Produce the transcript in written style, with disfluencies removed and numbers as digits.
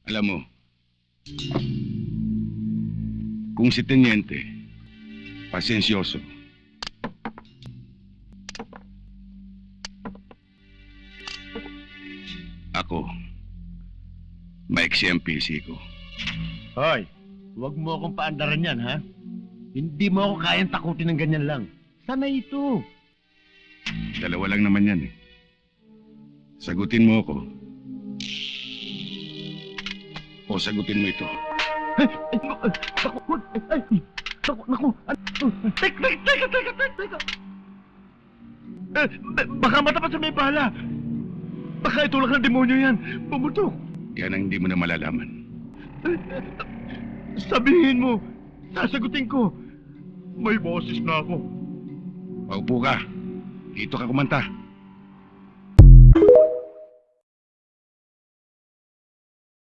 Alam mo, kung si Teniente, pasensyoso, ako, maiksi ang PC ko. Hoy, huwag mo akong paandaran yan, ha? Hindi mo ako kayang takutin ng ganyan lang. Sanay ito. Dalawa lang naman yan eh. Sagutin mo ako. O sagutin mo ito. Naku, naku. Teka. Baka matapat sa may bala. Baka itulak ng demonyo yan. Pumutok. Yan ang hindi mo na malalaman. Sabihin mo, sasagutin ko. May boses na ako. Paupo ka. Dito ka kumanta.